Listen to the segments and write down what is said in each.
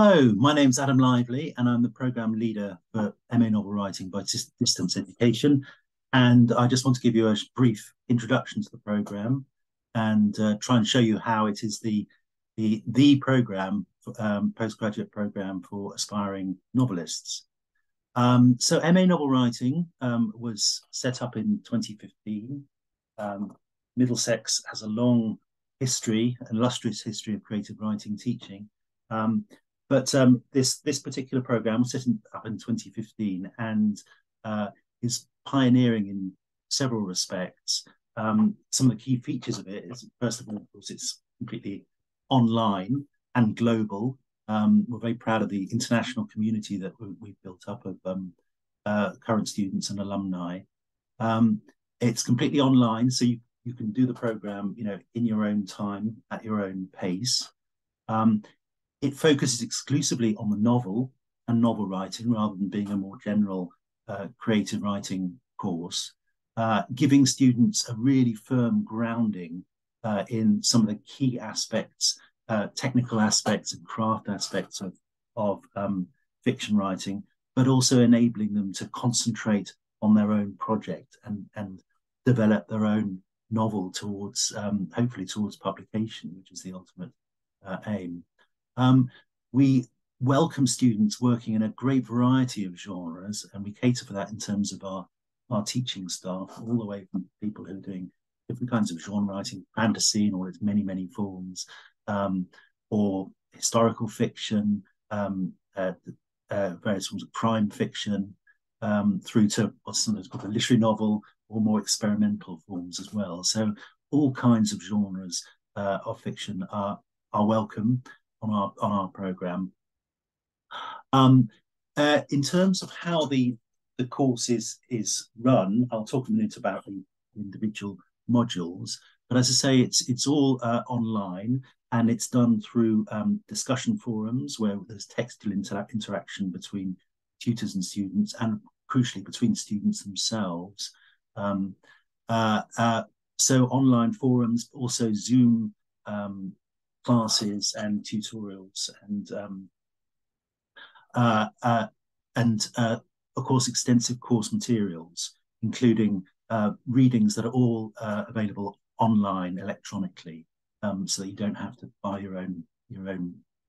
Hello, my name's Adam Lively, and I'm the program leader for MA Novel Writing by Distance Education. And I just want to give you a brief introduction to the program and try and show you how it is the program, postgraduate program for aspiring novelists. So MA Novel Writing was set up in 2015. Middlesex has a long history, an illustrious history of creative writing teaching. But this particular program was set up in 2015 and is pioneering in several respects. Some of the key features of it is, first of all, of course, it's completely online and global. We're very proud of the international community that we've built up of current students and alumni. It's completely online, so you can do the program, in your own time, at your own pace. It focuses exclusively on the novel and novel writing rather than being a more general creative writing course, giving students a really firm grounding in some of the key aspects, technical aspects and craft aspects of fiction writing, but also enabling them to concentrate on their own project and develop their own novel towards, hopefully towards publication, which is the ultimate aim. We welcome students working in a great variety of genres, and we cater for that in terms of our teaching staff, all the way from people who are doing different kinds of genre writing, fantasy in all its many, many forms, or historical fiction, various forms of crime fiction, through to what's sometimes called a literary novel, or more experimental forms as well. So all kinds of genres of fiction are welcome on our program. In terms of how the course is run, I'll talk a minute about the individual modules. But as I say, it's all online, and it's done through discussion forums where there's textual interaction between tutors and students, and crucially between students themselves. So online forums, also Zoom classes and tutorials, and of course extensive course materials, including readings that are all available online electronically, so that you don't have to buy your own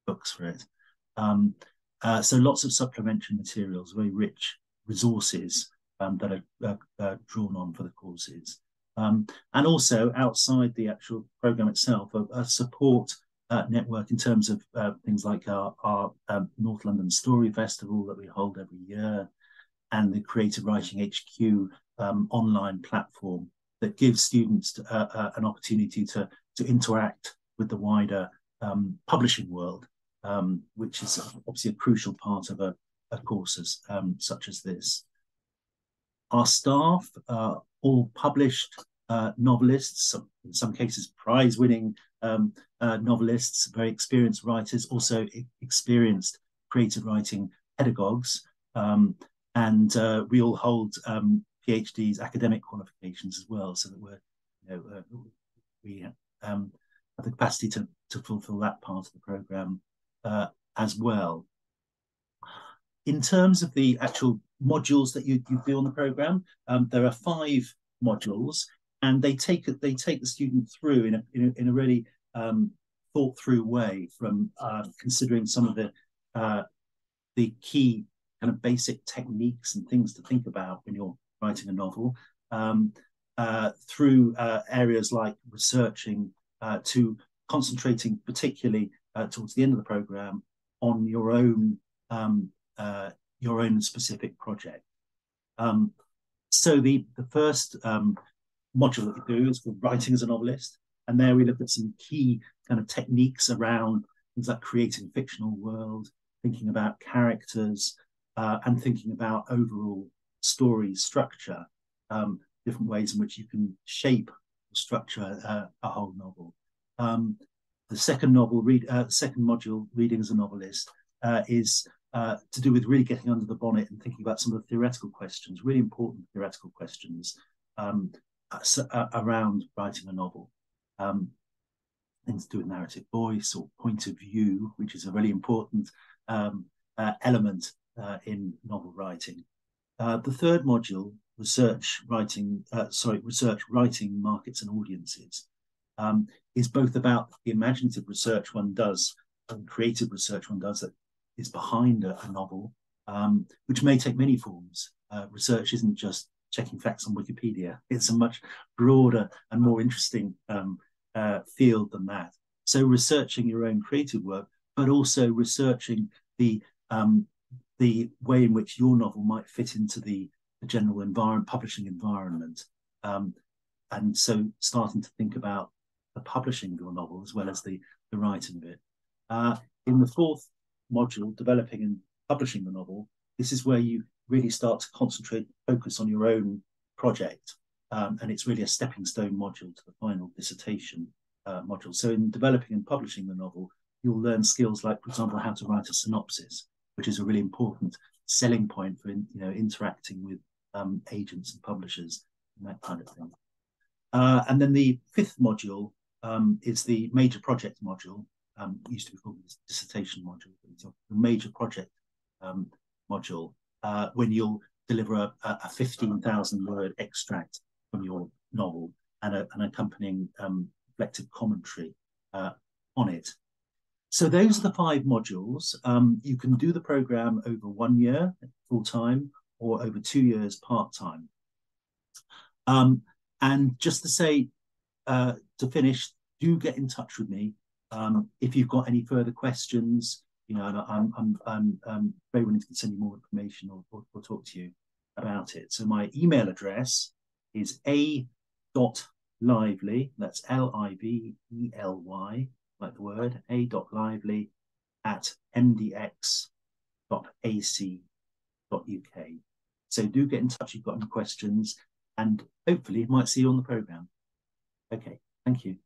books for it. So lots of supplementary materials, very rich resources that are drawn on for the courses. And also outside the actual program itself, a support network in terms of things like our North London Story Festival that we hold every year, and the Creative Writing HQ online platform that gives students an opportunity to interact with the wider publishing world, which is obviously a crucial part of a course such as this. Our staff are all published novelists, in some cases prize-winning novelists, very experienced writers, also experienced creative writing pedagogues, and we all hold PhDs, academic qualifications as well, so that we have the capacity to fulfil that part of the program as well. In terms of the actual modules that you do on the program, there are 5 modules, and they take the student through in a really thought through way, from considering some of the key kind of basic techniques and things to think about when you're writing a novel, through areas like researching, to concentrating particularly towards the end of the program on your own specific project. So the first module that we do is called Writing as a Novelist, and there we look at some key kind of techniques around things like creating a fictional world, thinking about characters, and thinking about overall story structure, different ways in which you can shape or structure a whole novel. The second module, Reading as a Novelist, is to do with really getting under the bonnet and thinking about some of the theoretical questions, really important theoretical questions around writing a novel. things to do with narrative voice or point of view, which is a really important element in novel writing. The third module, research writing, markets and audiences, is both about the imaginative research one does and creative research one does that is behind a novel, which may take many forms. Research isn't just checking facts on Wikipedia. It's a much broader and more interesting field than that. So researching your own creative work, but also researching the way in which your novel might fit into the general publishing environment. And so starting to think about the publishing of your novel as well as the writing of it. In the fourth module, developing and publishing the novel, this is where you really start to concentrate, focus on your own project. And it's really a stepping stone module to the final dissertation module. So in developing and publishing the novel, you'll learn skills like, for example, how to write a synopsis, which is a really important selling point for interacting with agents and publishers and that kind of thing. And then the fifth module is the major project module. It used to be called the dissertation module, but it's the major project module, when you'll deliver a 15,000 word extract from your novel and an accompanying reflective commentary on it. So those are the 5 modules. You can do the program over 1 year full-time or over 2 years part-time. And just to say, to finish, do get in touch with me if you've got any further questions. I'm very willing to send you more information or talk to you about it. So my email address is a.lively, that's Lively, like the word, a.lively@mdx.ac.uk. So do get in touch if you've got any questions, and hopefully might see you on the programme. Okay, thank you.